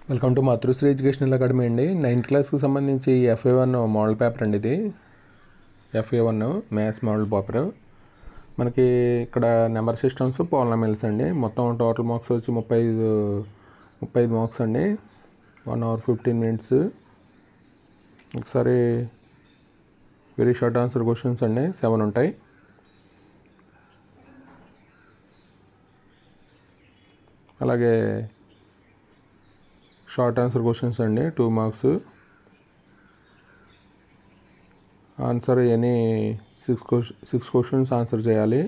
Welcome to Matrusri educational academy అండి. 9th క్లాస్కి సంబంధించి FA1 మోడల్ పేపర్ అండి. ఇది FA1 మ్యాథ్స్ మోడల్ పేపర్. మనకి ఇక్కడ నెంబర్ సిస్టమ్స్, పాలినామియల్స్ అండి. మొత్తం టోటల్ మార్క్స్ వచ్చి 35 మార్క్స్ అండి. 1 hour 15 minutes. ఒకసారి వెరీ షార్ట్ ఆన్సర్ క్వశ్చన్స్ అండి, 7 ఉంటాయి. అలాగే షార్ట్ ఆన్సర్ క్వశ్చన్స్ అండి, 2 marks. Answer any 6 questions answer చేయాలి.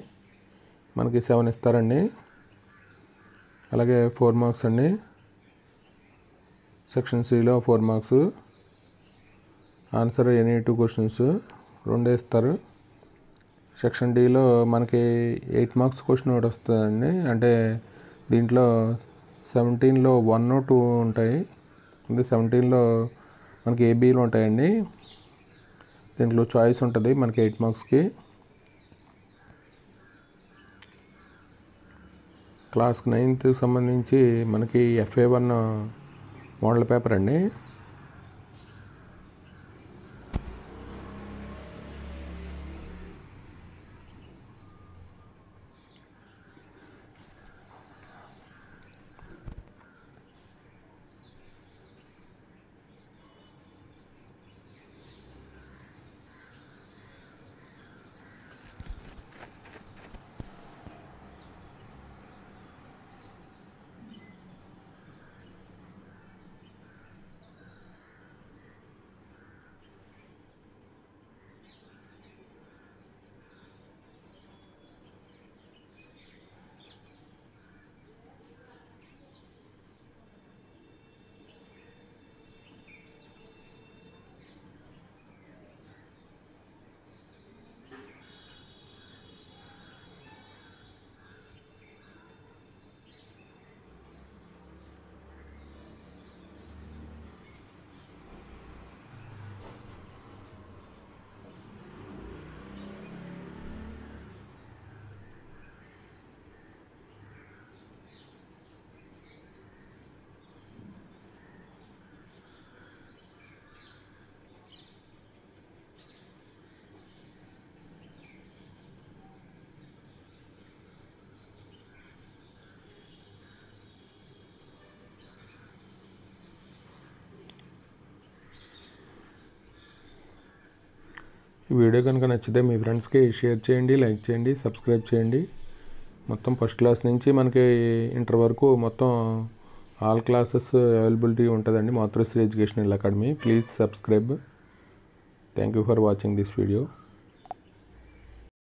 మనకి 7 ఇస్తారండి. అలాగే 4 marks అండి. సెక్షన్ సిలో 4 marks. ఆన్సర్ ఎనీ 2 questions 2 ఇస్తారు. సెక్షన్ డిలో మనకి 8 marks క్వశ్చన్ ఒకటి వస్తుందండి. అంటే దీంట్లో 17లో 1 2 ఉంటాయి. అంటే 17లో మనకి ఏబీలు ఉంటాయండి. దీంట్లో చాయిస్ ఉంటుంది మనకి 8 marksకి. క్లాస్ 9th సంబంధించి మనకి FA1 మోడల్ పేపర్ అండి. ఈ వీడియో కనుక నచ్చితే మీ ఫ్రెండ్స్కి షేర్ చేయండి, లైక్ చేయండి, సబ్స్క్రైబ్ చేయండి. మొత్తం ఫస్ట్ క్లాస్ నుంచి మనకి ఇంటర్ వరకు మొత్తం ఆల్ క్లాసెస్ అవైలబిలిటీ ఉంటుందండి Matrusri educational academy. Please subscribe. Thank you for watching this video.